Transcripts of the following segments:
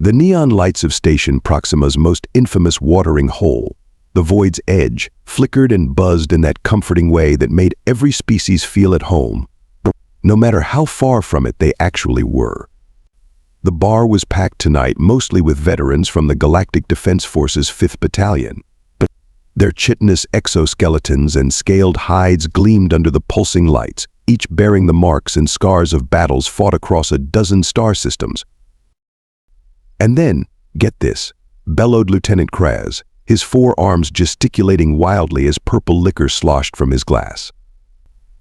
The neon lights of Station Proxima's most infamous watering hole, the void's edge, flickered and buzzed in that comforting way that made every species feel at home, no matter how far from it they actually were. The bar was packed tonight mostly with veterans from the Galactic Defense Force's 5th Battalion. Their chitinous exoskeletons and scaled hides gleamed under the pulsing lights, each bearing the marks and scars of battles fought across a dozen star systems. And then, get this, bellowed Lieutenant Kraz, his forearms gesticulating wildly as purple liquor sloshed from his glass.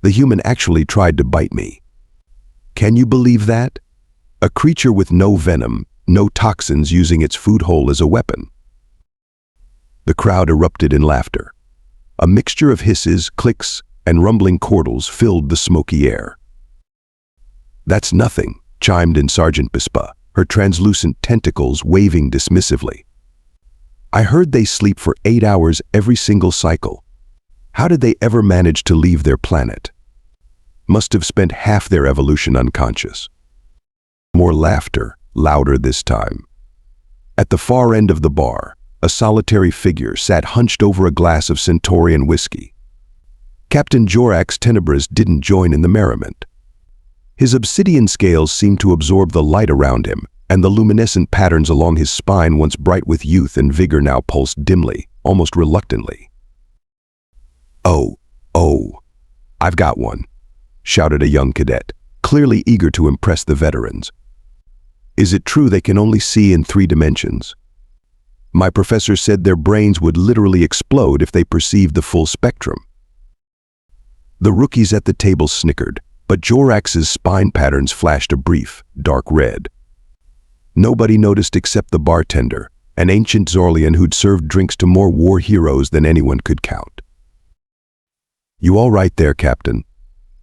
The human actually tried to bite me. Can you believe that? A creature with no venom, no toxins using its food hole as a weapon. The crowd erupted in laughter. A mixture of hisses, clicks, and rumbling chortles filled the smoky air. "That's nothing," chimed in Sergeant Bispa, her translucent tentacles waving dismissively. "I heard they sleep for 8 hours every single cycle. How did they ever manage to leave their planet? Must have spent half their evolution unconscious." More laughter, louder this time. At the far end of the bar, a solitary figure sat hunched over a glass of Centaurian whiskey. Captain Jorax Tenebris didn't join in the merriment. His obsidian scales seemed to absorb the light around him, and the luminescent patterns along his spine, once bright with youth and vigor, now pulsed dimly, almost reluctantly. Oh, I've got one," shouted a young cadet, clearly eager to impress the veterans. "Is it true they can only see in 3 dimensions? My professor said their brains would literally explode if they perceived the full spectrum." The rookies at the table snickered, but Jorax's spine patterns flashed a brief, dark red. Nobody noticed except the bartender, an ancient Zorlian who'd served drinks to more war heroes than anyone could count. "You all right there, Captain?"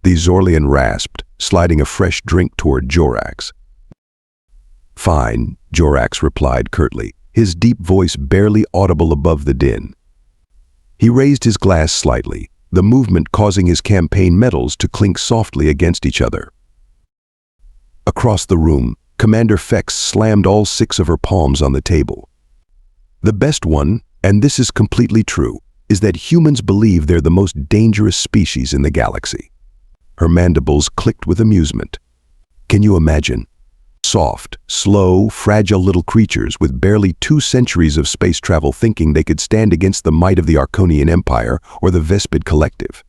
the Zorlian rasped, sliding a fresh drink toward Jorax. "Fine," Jorax replied curtly, his deep voice barely audible above the din. He raised his glass slightly, the movement causing his campaign medals to clink softly against each other. Across the room, Commander Fex slammed all 6 of her palms on the table. "The best one, and this is completely true, is that humans believe they're the most dangerous species in the galaxy." Her mandibles clicked with amusement. "Can you imagine? Soft, slow, fragile little creatures with barely 2 centuries of space travel thinking they could stand against the might of the Arconian Empire or the Vespid Collective."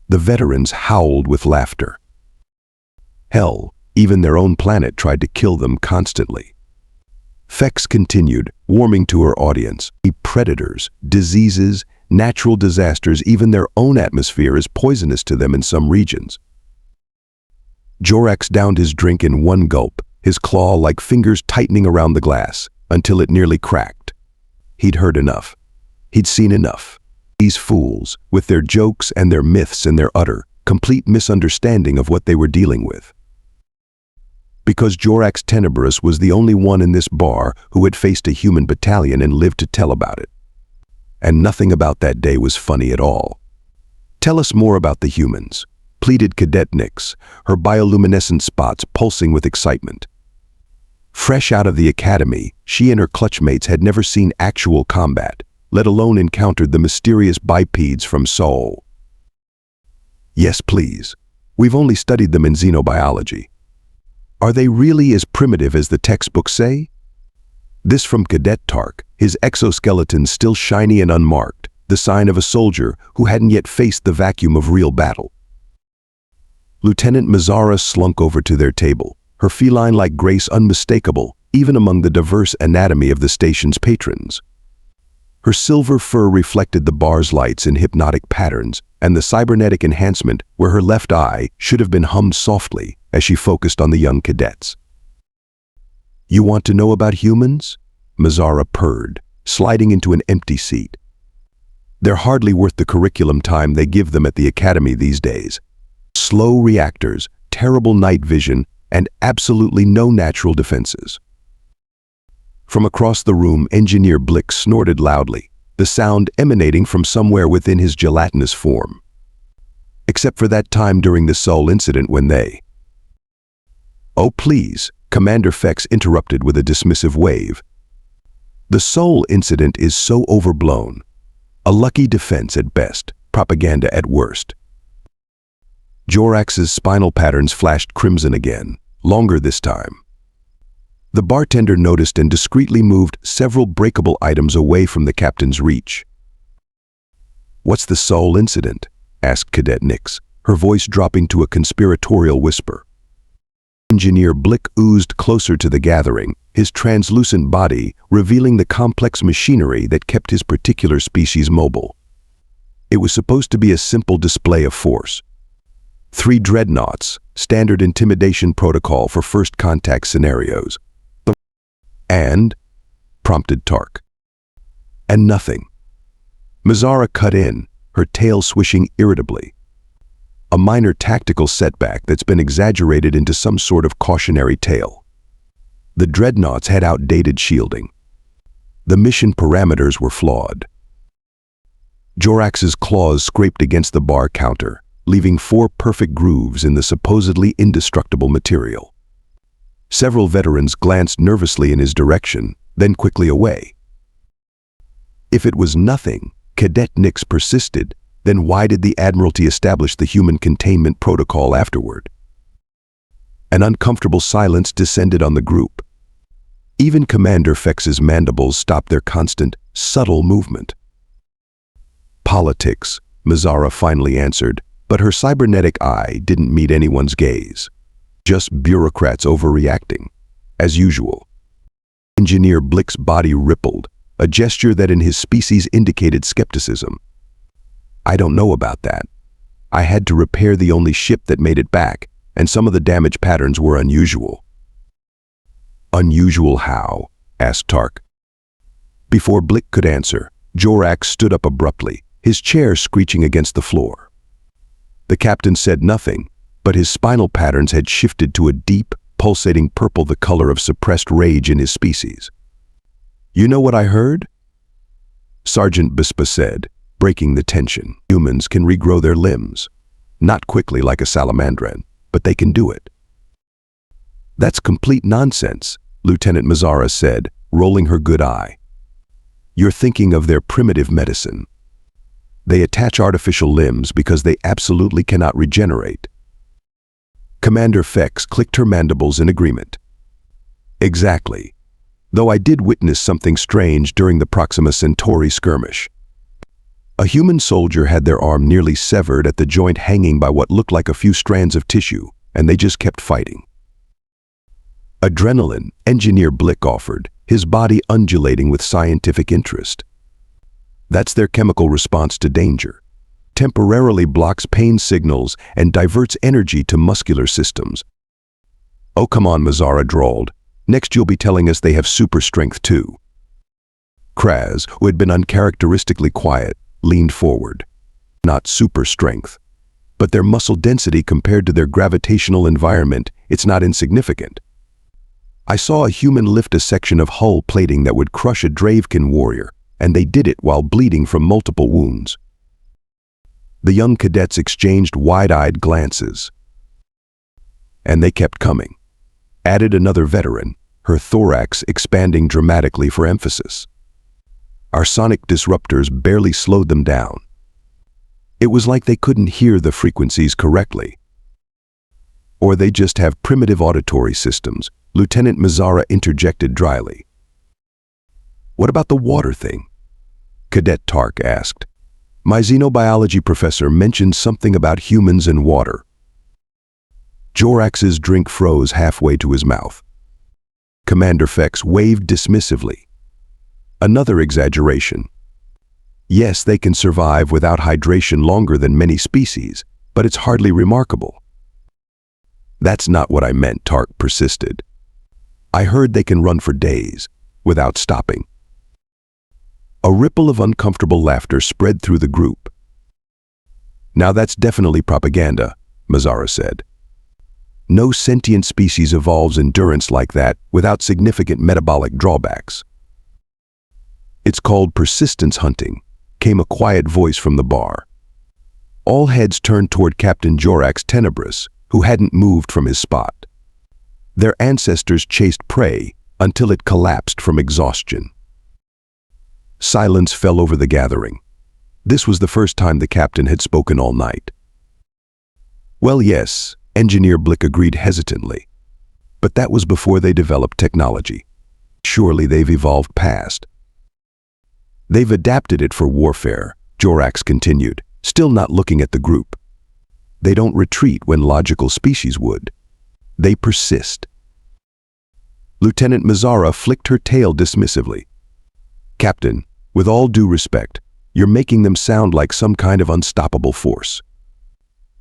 The veterans howled with laughter. Hell, even their own planet tried to kill them constantly. Fex continued, warming to her audience. "Predators, diseases, natural disasters, even their own atmosphere is poisonous to them in some regions." Jorax downed his drink in one gulp, his claw-like fingers tightening around the glass, until it nearly cracked. He'd heard enough. He'd seen enough. These fools, with their jokes and their myths and their utter, complete misunderstanding of what they were dealing with. Because Jorax Tenebris was the only one in this bar who had faced a human battalion and lived to tell about it. And nothing about that day was funny at all. "Tell us more about the humans," pleaded Cadet Nix, her bioluminescent spots pulsing with excitement. Fresh out of the academy, she and her clutchmates had never seen actual combat, let alone encountered the mysterious bipeds from Sol. "Yes, please. We've only studied them in xenobiology." "Are they really as primitive as the textbooks say?" This from Cadet Tark, his exoskeleton still shiny and unmarked, the sign of a soldier who hadn't yet faced the vacuum of real battle. Lieutenant Mazzara slunk over to their table, her feline-like grace unmistakable, even among the diverse anatomy of the station's patrons. Her silver fur reflected the bar's lights in hypnotic patterns, and the cybernetic enhancement where her left eye should have been hummed softly as she focused on the young cadets. "You want to know about humans?" Mazzara purred, sliding into an empty seat. "They're hardly worth the curriculum time they give them at the academy these days. Slow reactors, terrible night vision, and absolutely no natural defenses." From across the room, Engineer Blick snorted loudly, the sound emanating from somewhere within his gelatinous form. "Except for that time during the Sol incident when they—" "Oh, please," Commander Fex interrupted with a dismissive wave. The Soul incident is so overblown. A lucky defense at best, propaganda at worst. Jorax's spinal patterns flashed crimson again, longer this time. The bartender noticed and discreetly moved several breakable items away from the captain's reach. "What's the Soul incident?" asked Cadet Nix, her voice dropping to a conspiratorial whisper. Engineer Blick oozed closer to the gathering, his translucent body revealing the complex machinery that kept his particular species mobile. It was supposed to be a simple display of force. 3 dreadnoughts, standard intimidation protocol for first contact scenarios. "And?" prompted Tark. "And nothing." Mazzara cut in, her tail swishing irritably. A minor tactical setback that's been exaggerated into some sort of cautionary tale. The dreadnoughts had outdated shielding. The mission parameters were flawed. Jorax's claws scraped against the bar counter, leaving 4 perfect grooves in the supposedly indestructible material. Several veterans glanced nervously in his direction, then quickly away. If it was nothing, Cadet Nix persisted, then why did the Admiralty establish the human containment protocol afterward? An uncomfortable silence descended on the group. Even Commander Fex's mandibles stopped their constant, subtle movement. "Politics," Mazzara finally answered, but her cybernetic eye didn't meet anyone's gaze. Just bureaucrats overreacting, as usual. Engineer Blick's body rippled, a gesture that in his species indicated skepticism. "I don't know about that. I had to repair the only ship that made it back, and some of the damage patterns were unusual." "Unusual how?" asked Tark. Before Blick could answer, Jorax stood up abruptly, his chair screeching against the floor. The captain said nothing, but his spinal patterns had shifted to a deep, pulsating purple, the color of suppressed rage in his species. "You know what I heard?" Sergeant Bispa said, breaking the tension. "Humans can regrow their limbs. Not quickly like a salamandran, but they can do it." "That's complete nonsense," Lieutenant Mazzara said, rolling her good eye. "You're thinking of their primitive medicine. They attach artificial limbs because they absolutely cannot regenerate." Commander Fex clicked her mandibles in agreement. "Exactly. Though I did witness something strange during the Proxima Centauri skirmish. A human soldier had their arm nearly severed at the joint, hanging by what looked like a few strands of tissue, and they just kept fighting. Adrenaline, Engineer Blick offered, his body undulating with scientific interest. That's their chemical response to danger. Temporarily blocks pain signals and diverts energy to muscular systems. "Oh, come on," Mazzara drawled. "Next you'll be telling us they have super strength too." Kraz, who had been uncharacteristically quiet, leaned forward. "Not super strength, but their muscle density compared to their gravitational environment, it's not insignificant. I saw a human lift a section of hull plating that would crush a Dravekin warrior, and they did it while bleeding from multiple wounds." The young cadets exchanged wide-eyed glances. "And they kept coming," added another veteran, her thorax expanding dramatically for emphasis. "Our sonic disruptors barely slowed them down. It was like they couldn't hear the frequencies correctly. Or they just have primitive auditory systems," Lieutenant Mazzara interjected dryly. "What about the water thing?" Cadet Tark asked. "My xenobiology professor mentioned something about humans and water." Jorax's drink froze halfway to his mouth. Commander Fex waved dismissively. "Another exaggeration. Yes, they can survive without hydration longer than many species, but it's hardly remarkable." "That's not what I meant," Tark persisted. "I heard they can run for days, without stopping." A ripple of uncomfortable laughter spread through the group. "Now that's definitely propaganda," Mazzara said. "No sentient species evolves endurance like that without significant metabolic drawbacks." "It's called persistence hunting," came a quiet voice from the bar. All heads turned toward Captain Jorax Tenebris, who hadn't moved from his spot. Their ancestors chased prey until it collapsed from exhaustion. Silence fell over the gathering. This was the first time the captain had spoken all night. Well, yes, Engineer Blick agreed hesitantly. But that was before they developed technology. Surely they've evolved past. They've adapted it for warfare, Jorax continued, still not looking at the group. They don't retreat when logical species would. They persist. Lieutenant Mazzara flicked her tail dismissively. Captain, with all due respect, you're making them sound like some kind of unstoppable force.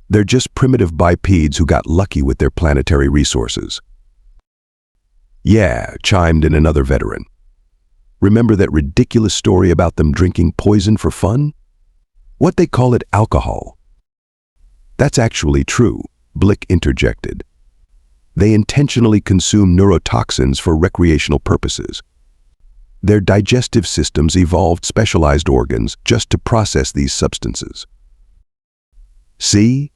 They're just primitive bipeds who got lucky with their planetary resources. Yeah, chimed in another veteran. Remember that ridiculous story about them drinking poison for fun? What they call it alcohol. That's actually true, Blick interjected. They intentionally consume neurotoxins for recreational purposes. Their digestive systems evolved specialized organs just to process these substances. See?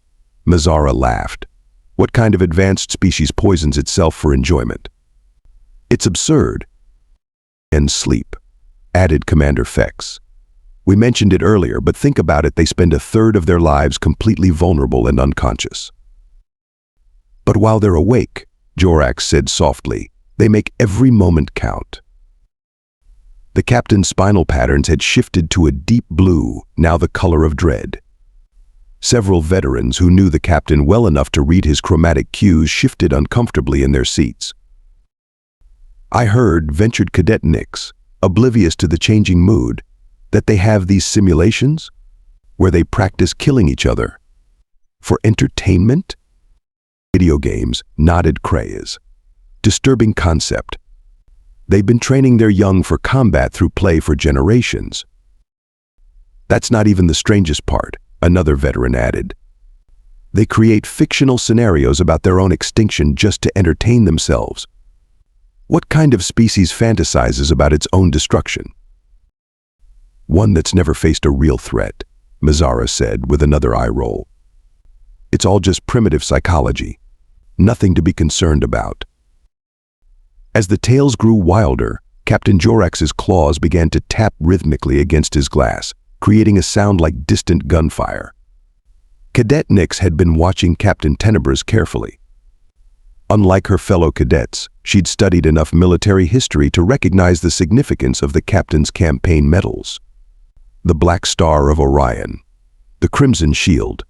Mazzara laughed. What kind of advanced species poisons itself for enjoyment? It's absurd. And sleep, added Commander Fex. We mentioned it earlier, but think about it, they spend a third of their lives completely vulnerable and unconscious. But while they're awake, Jorax said softly, they make every moment count. The captain's spinal patterns had shifted to a deep blue, now the color of dread. Several veterans who knew the captain well enough to read his chromatic cues shifted uncomfortably in their seats. I heard, ventured Cadet Nix, oblivious to the changing mood, that they have these simulations where they practice killing each other. For entertainment? Video games, nodded Krayas. Disturbing concept. They've been training their young for combat through play for generations. That's not even the strangest part, another veteran added. They create fictional scenarios about their own extinction just to entertain themselves. What kind of species fantasizes about its own destruction? One that's never faced a real threat, Mazzara said with another eye roll. It's all just primitive psychology. Nothing to be concerned about. As the tales grew wilder, Captain Jorax's claws began to tap rhythmically against his glass, creating a sound like distant gunfire. Cadet Nix had been watching Captain Tenebris carefully. Unlike her fellow cadets, she'd studied enough military history to recognize the significance of the captain's campaign medals. The Black Star of Orion, the Crimson Shield,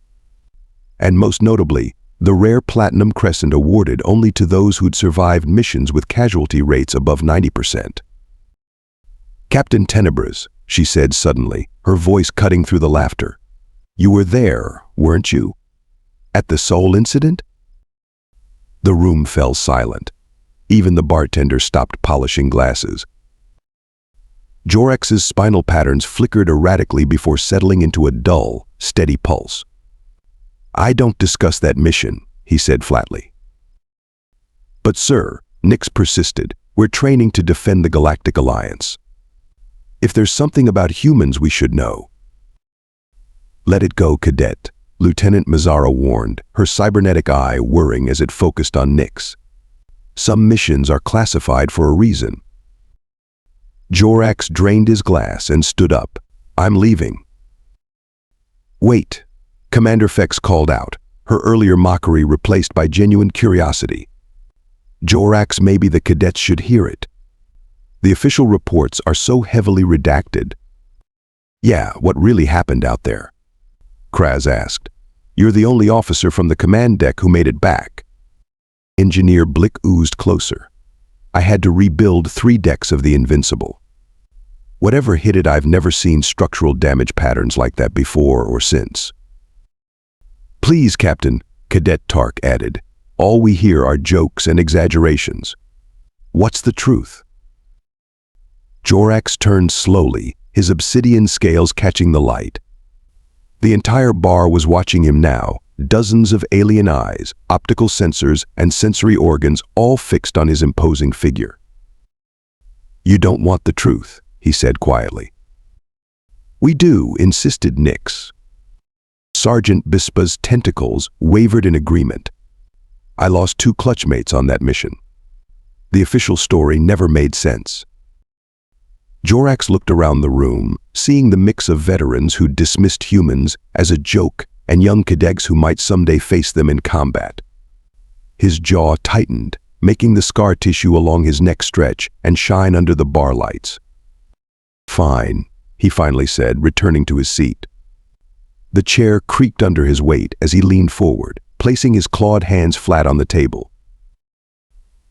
and most notably, the rare Platinum Crescent awarded only to those who'd survived missions with casualty rates above 90%. Captain Tenebris, she said suddenly, her voice cutting through the laughter. You were there, weren't you? At the Soul incident? The room fell silent. Even the bartender stopped polishing glasses. Jorax's spinal patterns flickered erratically before settling into a dull, steady pulse. I don't discuss that mission, he said flatly. But sir, Nix persisted, we're training to defend the Galactic Alliance. If there's something about humans we should know. Let it go, Cadet, Lieutenant Mazzara warned, her cybernetic eye whirring as it focused on Nix. Some missions are classified for a reason. Jorax drained his glass and stood up. I'm leaving. Wait, Commander Fex called out, her earlier mockery replaced by genuine curiosity. Jorax, maybe the cadets should hear it. The official reports are so heavily redacted. Yeah, what really happened out there? Kraz asked. You're the only officer from the command deck who made it back. Engineer Blick oozed closer. I had to rebuild 3 decks of the Invincible. Whatever hit it, I've never seen structural damage patterns like that before or since. Please, Captain, Cadet Tark added. All we hear are jokes and exaggerations. What's the truth? Jorax turned slowly, his obsidian scales catching the light. The entire bar was watching him now, dozens of alien eyes, optical sensors, and sensory organs all fixed on his imposing figure. You don't want the truth, he said quietly. We do, insisted Nix. Sergeant Bispa's tentacles wavered in agreement. I lost 2 clutchmates on that mission. The official story never made sense. Jorax looked around the room, seeing the mix of veterans who dismissed humans as a joke and young cadets who might someday face them in combat. His jaw tightened, making the scar tissue along his neck stretch and shine under the bar lights. "Fine," he finally said, returning to his seat. The chair creaked under his weight as he leaned forward, placing his clawed hands flat on the table.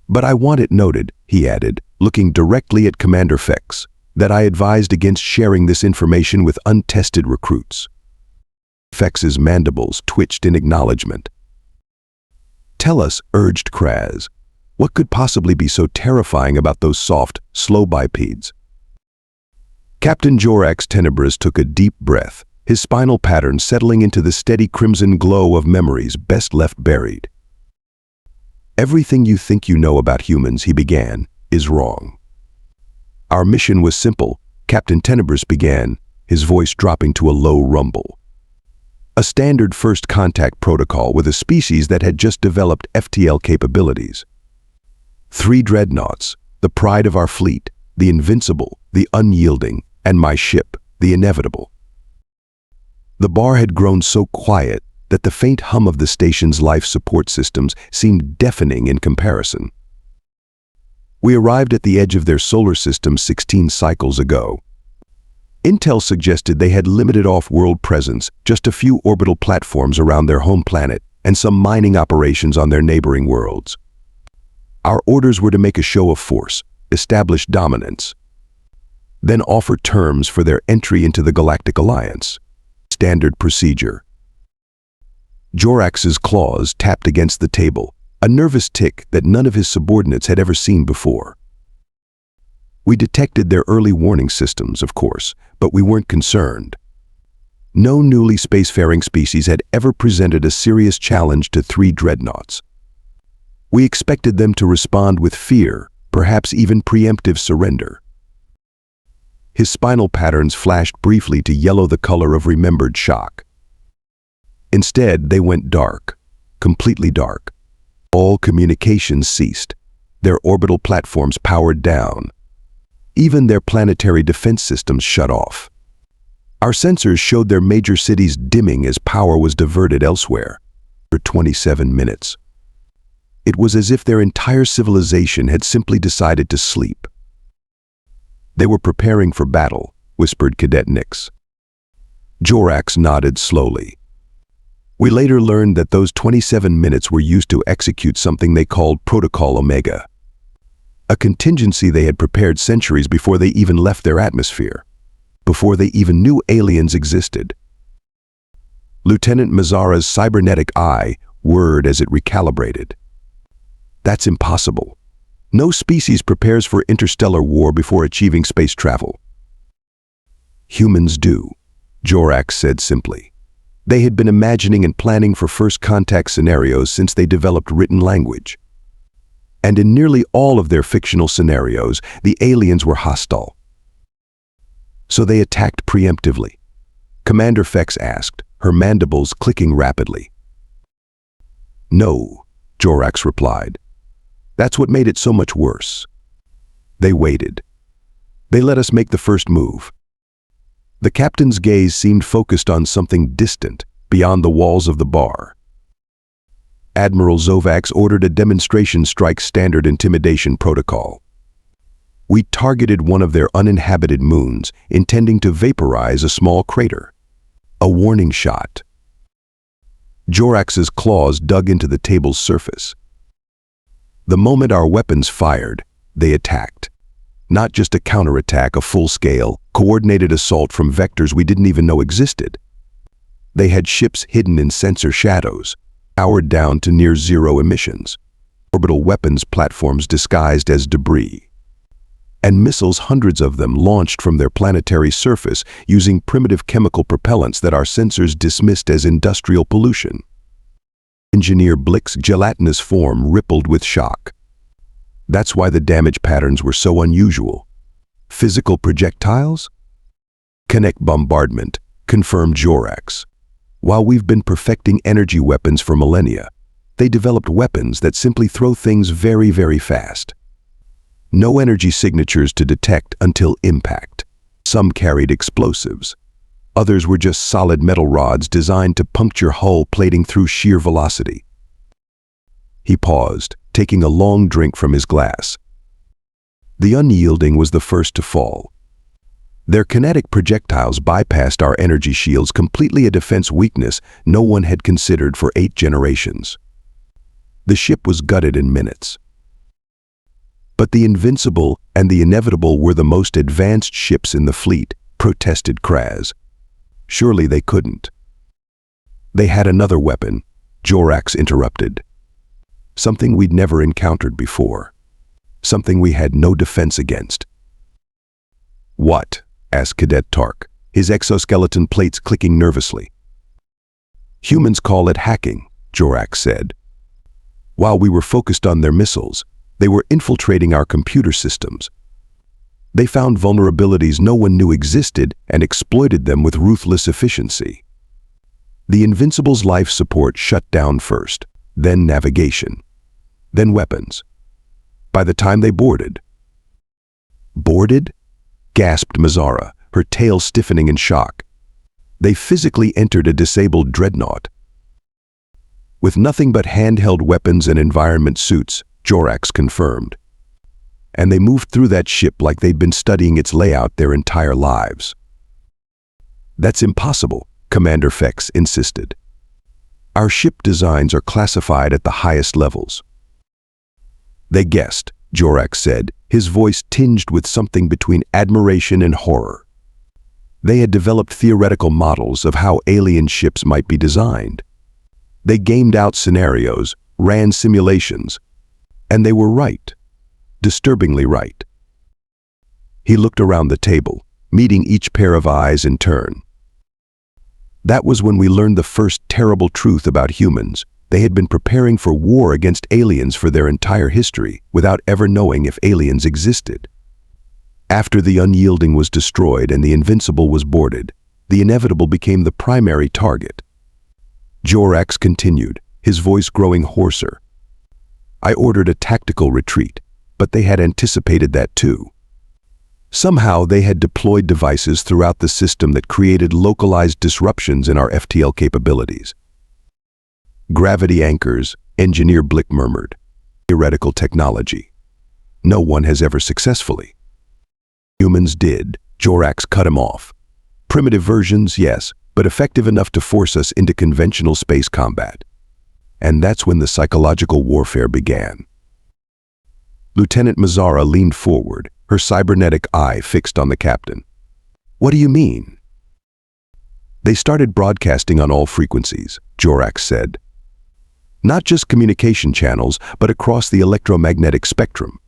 "But I want it noted," he added, looking directly at Commander Fex, "that I advised against sharing this information with untested recruits." Fex's mandibles twitched in acknowledgement. "Tell us," urged Kraz, "what could possibly be so terrifying about those soft, slow bipeds?" Captain Jorax Tenebris took a deep breath, his spinal pattern settling into the steady crimson glow of memories best left buried. "Everything you think you know about humans," he began, "is wrong. Our mission was simple," Captain Tenebris began, his voice dropping to a low rumble. "A standard first contact protocol with a species that had just developed FTL capabilities. 3 dreadnoughts, the pride of our fleet, the invincible, the unyielding, and my ship, the inevitable." The bar had grown so quiet that the faint hum of the station's life support systems seemed deafening in comparison. "We arrived at the edge of their solar system 16 cycles ago. Intel suggested they had limited off-world presence, just a few orbital platforms around their home planet, and some mining operations on their neighboring worlds. Our orders were to make a show of force, establish dominance, then offer terms for their entry into the Galactic Alliance. Standard procedure." Jorax's claws tapped against the table, a nervous tick that none of his subordinates had ever seen before. "We detected their early warning systems, of course, but we weren't concerned. No newly spacefaring species had ever presented a serious challenge to 3 dreadnoughts. We expected them to respond with fear, perhaps even preemptive surrender." His spinal patterns flashed briefly to yellow the color of remembered shock. Instead, they went dark, completely dark. All communications ceased, their orbital platforms powered down. Even their planetary defense systems shut off. Our sensors showed their major cities dimming as power was diverted elsewhere. For 27 minutes. It was as if their entire civilization had simply decided to sleep. "They were preparing for battle," whispered Cadet Nix. Jorax nodded slowly. "We later learned that those 27 minutes were used to execute something they called Protocol Omega, a contingency they had prepared centuries before they even left their atmosphere, before they even knew aliens existed." Lieutenant Mazzara's cybernetic eye whirred as it recalibrated. "That's impossible. No species prepares for interstellar war before achieving space travel." "Humans do," Jorax said simply. They had been imagining and planning for first contact scenarios since they developed written language. And in nearly all of their fictional scenarios, the aliens were hostile. "So they attacked preemptively?" Commander Fex asked, her mandibles clicking rapidly. "No," Jorax replied. "That's what made it so much worse. They waited. They let us make the first move." The captain's gaze seemed focused on something distant, beyond the walls of the bar. Admiral Zovax ordered a demonstration strike standard intimidation protocol. "We targeted one of their uninhabited moons, intending to vaporize a small crater. A warning shot." Jorax's claws dug into the table's surface. "The moment our weapons fired, they attacked. Not just a counterattack, a full-scale, coordinated assault from vectors we didn't even know existed. They had ships hidden in sensor shadows, powered down to near-zero emissions, orbital weapons platforms disguised as debris, and missiles, hundreds of them, launched from their planetary surface using primitive chemical propellants that our sensors dismissed as industrial pollution." Engineer Blick's gelatinous form rippled with shock. "That's why the damage patterns were so unusual. Physical projectiles?" "Kinetic bombardment," confirmed Jorax. "While we've been perfecting energy weapons for millennia, They developed weapons that simply throw things very, very fast. No energy signatures to detect until impact. Some carried explosives. Others were just solid metal rods designed to puncture hull plating through sheer velocity. He paused, taking a long drink from his glass. The unyielding was the first to fall. Their kinetic projectiles bypassed our energy shields, completely a defense weakness no one had considered for 8 generations. The ship was gutted in minutes. But the Invincible and the Inevitable were the most advanced ships in the fleet, protested Kraz. Surely they couldn't. They had another weapon, Jorax interrupted. Something we'd never encountered before. Something we had no defense against. What? Asked Cadet Tark, his exoskeleton plates clicking nervously. Humans call it hacking, Jorax said. While we were focused on their missiles, they were infiltrating our computer systems. They found vulnerabilities no one knew existed and exploited them with ruthless efficiency. The Invincible's life support shut down first, then navigation, then weapons. By the time they boarded. Boarded? Gasped Mazara, her tail stiffening in shock. They physically entered a disabled dreadnought. With nothing but handheld weapons and environment suits, Jorax confirmed. And they moved through that ship like they'd been studying its layout their entire lives. That's impossible, Commander Fex insisted. Our ship designs are classified at the highest levels. They guessed, Jorax said, his voice tinged with something between admiration and horror. They had developed theoretical models of how alien ships might be designed. They gamed out scenarios, ran simulations, and they were right. Disturbingly right. He looked around the table, meeting each pair of eyes in turn. That was when we learned the first terrible truth about humans. They had been preparing for war against aliens for their entire history, without ever knowing if aliens existed. After the Unyielding was destroyed and the Invincible was boarded, the Inevitable became the primary target. Jorax continued, his voice growing hoarser. I ordered a tactical retreat, but they had anticipated that too. Somehow they had deployed devices throughout the system that created localized disruptions in our FTL capabilities. Gravity anchors, Engineer Blick murmured. Theoretical technology. No one has ever successfully. Humans did, Jorax cut him off. Primitive versions, yes, but effective enough to force us into conventional space combat. And that's when the psychological warfare began. Lieutenant Mazara leaned forward, her cybernetic eye fixed on the captain. What do you mean? They started broadcasting on all frequencies, Jorax said. Not just communication channels, but across the electromagnetic spectrum.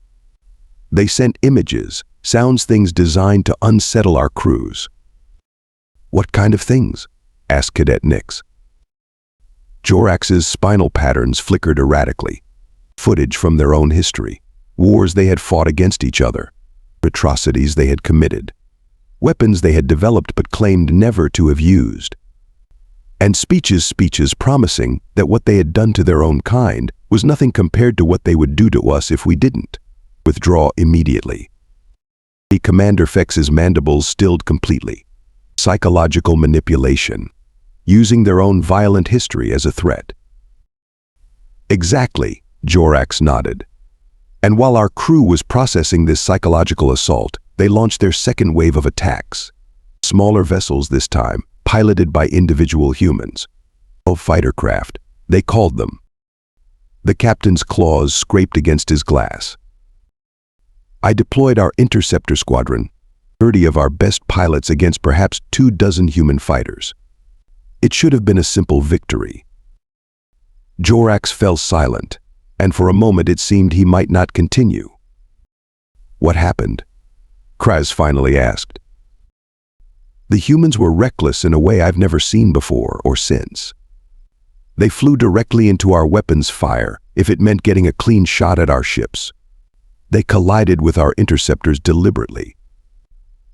They sent images, sounds, things designed to unsettle our crews. What kind of things? Asked Cadet Nix. Jorax's spinal patterns flickered erratically. Footage from their own history. Wars they had fought against each other. Atrocities they had committed. Weapons they had developed but claimed never to have used. And speeches promising that what they had done to their own kind was nothing compared to what they would do to us if we didn't. Withdraw immediately. Commander Fex's mandibles stilled completely. Psychological manipulation. Using their own violent history as a threat. Exactly, Jorax nodded. And while our crew was processing this psychological assault, they launched their second wave of attacks. Smaller vessels this time, piloted by individual humans. Fighter craft, they called them. The captain's claws scraped against his glass. I deployed our interceptor squadron, 30 of our best pilots against perhaps 24 human fighters. It should have been a simple victory. Jorax fell silent, and for a moment it seemed he might not continue. What happened? Kraz finally asked. The humans were reckless in a way I've never seen before or since. They flew directly into our weapons fire if it meant getting a clean shot at our ships. They collided with our interceptors deliberately.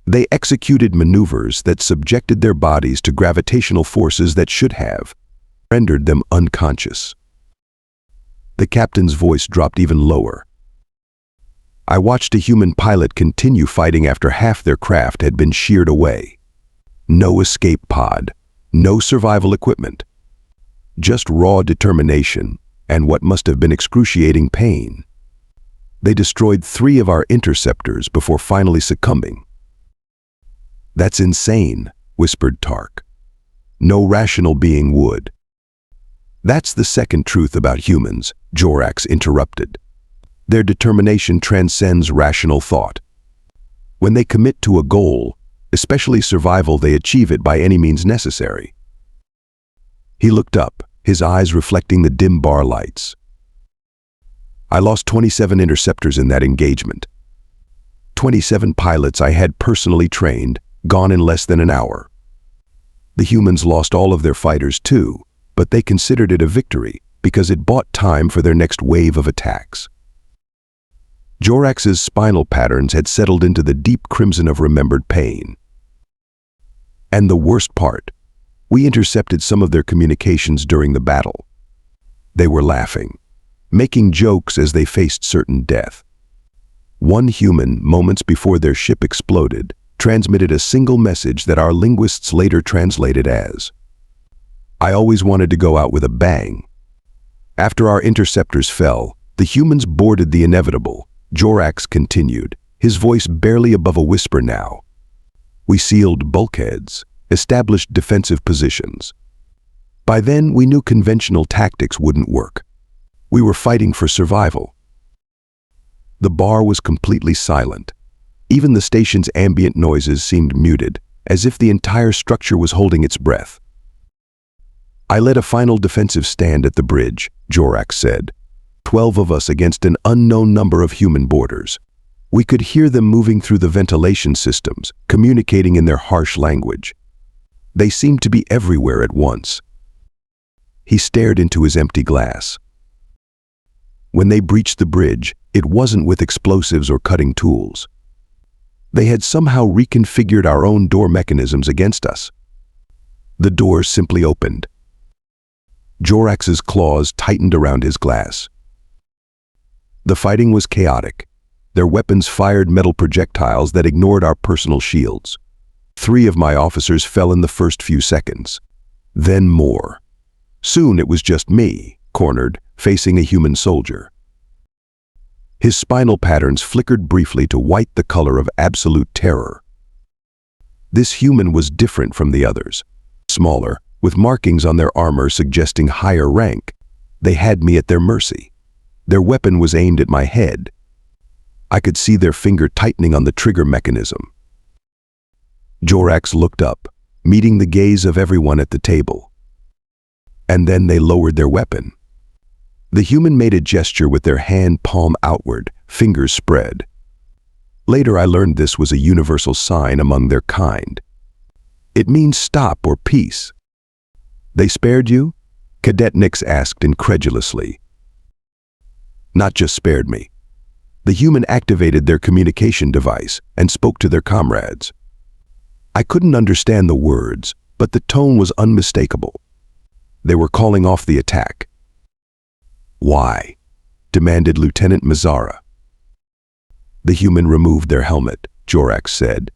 They executed maneuvers that subjected their bodies to gravitational forces that should have rendered them unconscious. The captain's voice dropped even lower. I watched a human pilot continue fighting after half their craft had been sheared away. No escape pod, no survival equipment. Just raw determination and what must have been excruciating pain. They destroyed 3 of our interceptors before finally succumbing. That's insane, whispered Tark. No rational being would. That's the second truth about humans, Jorax interrupted. Their determination transcends rational thought. When they commit to a goal, especially survival, they achieve it by any means necessary. He looked up, his eyes reflecting the dim bar lights. I lost 27 interceptors in that engagement. 27 pilots I had personally trained, gone in less than an hour. The humans lost all of their fighters too, but they considered it a victory because it bought time for their next wave of attacks. Jorax's spinal patterns had settled into the deep crimson of remembered pain. And the worst part, we intercepted some of their communications during the battle. They were laughing, making jokes as they faced certain death. One human, moments before their ship exploded, transmitted a single message that our linguists later translated as, "I always wanted to go out with a bang." After our interceptors fell, the humans boarded the inevitable. Jorax continued, his voice barely above a whisper now. We sealed bulkheads, established defensive positions. By then, we knew conventional tactics wouldn't work. We were fighting for survival. The bar was completely silent. Even the station's ambient noises seemed muted, as if the entire structure was holding its breath. I led a final defensive stand at the bridge, Jorax said. 12 of us against an unknown number of human boarders. We could hear them moving through the ventilation systems, communicating in their harsh language. They seemed to be everywhere at once. He stared into his empty glass. When they breached the bridge, it wasn't with explosives or cutting tools. They had somehow reconfigured our own door mechanisms against us. The doors simply opened. Jorax's claws tightened around his glass. The fighting was chaotic. Their weapons fired metal projectiles that ignored our personal shields. 3 of my officers fell in the first few seconds. Then more. Soon it was just me, cornered, facing a human soldier. His spinal patterns flickered briefly to white, the color of absolute terror. This human was different from the others. Smaller, with markings on their armor suggesting higher rank. They had me at their mercy. Their weapon was aimed at my head. I could see their finger tightening on the trigger mechanism. Jorax looked up, meeting the gaze of everyone at the table. And then they lowered their weapon. The human made a gesture with their hand palm outward, fingers spread. Later I learned this was a universal sign among their kind. It means stop or peace. They spared you? Cadet Nix asked incredulously. Not just spared me. The human activated their communication device and spoke to their comrades. I couldn't understand the words, but the tone was unmistakable. They were calling off the attack. Why? Demanded Lieutenant Mazzara. The human removed their helmet, Jorax said.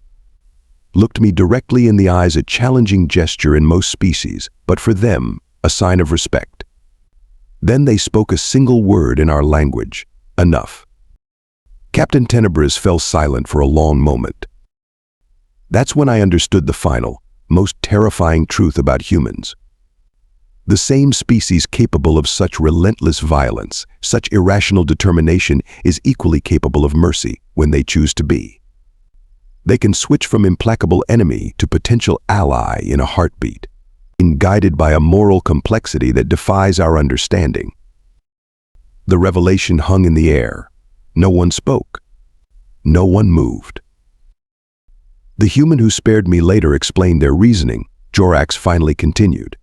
Looked me directly in the eyes, a challenging gesture in most species, but for them, a sign of respect. Then they spoke a single word in our language. Enough. Captain Tenebris fell silent for a long moment. That's when I understood the final, most terrifying truth about humans. The same species capable of such relentless violence, such irrational determination, is equally capable of mercy when they choose to be. They can switch from implacable enemy to potential ally in a heartbeat, guided by a moral complexity that defies our understanding. The revelation hung in the air. No one spoke. No one moved. The human who spared me later explained their reasoning. Jorax finally continued.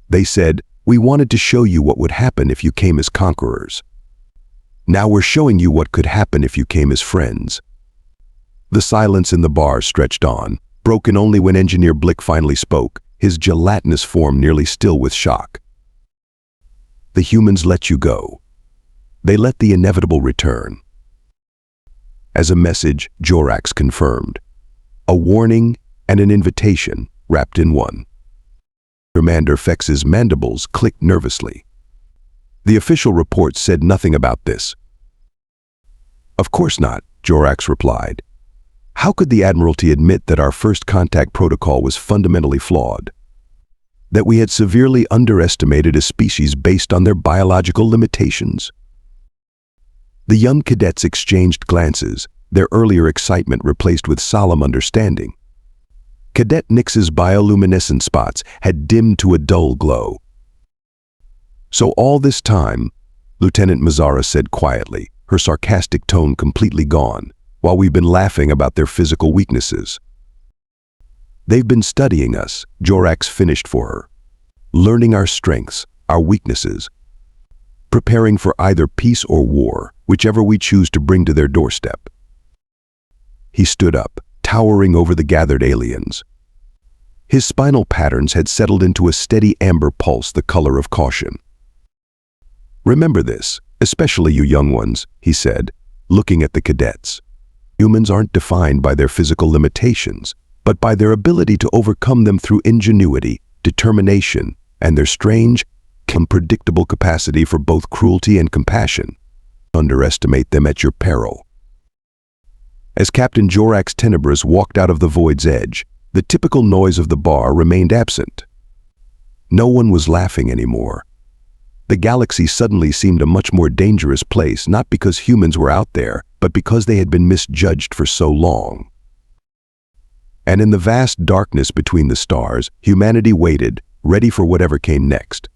They said, "We wanted to show you what would happen if you came as conquerors. Now we're showing you what could happen if you came as friends." The silence in the bar stretched on, broken only when Engineer Blick finally spoke, his gelatinous form nearly still with shock. the humans let you go. They let the inevitable return. As a message, Jorax confirmed. A warning and an invitation wrapped in one. Commander Fex's mandibles clicked nervously. The official report said nothing about this. Of course not, Jorax replied. How could the Admiralty admit that our first contact protocol was fundamentally flawed? That we had severely underestimated a species based on their biological limitations? The young cadets exchanged glances, their earlier excitement replaced with solemn understanding. Cadet Nix's bioluminescent spots had dimmed to a dull glow. So all this time, Lieutenant Mazzara said quietly, her sarcastic tone completely gone, while we've been laughing about their physical weaknesses. They've been studying us, Jorax finished for her. Learning our strengths, our weaknesses. Preparing for either peace or war, whichever we choose to bring to their doorstep. He stood up, towering over the gathered aliens. His spinal patterns had settled into a steady amber pulse the color of caution. Remember this, especially you young ones, he said, looking at the cadets. Humans aren't defined by their physical limitations, but by their ability to overcome them through ingenuity, determination, and their strange, unpredictable capacity for both cruelty and compassion. Underestimate them at your peril. As Captain Jorax Tenebris walked out of the void's edge, the typical noise of the bar remained absent. No one was laughing anymore. The galaxy suddenly seemed a much more dangerous place, not because humans were out there, but because they had been misjudged for so long. And in the vast darkness between the stars, humanity waited, ready for whatever came next.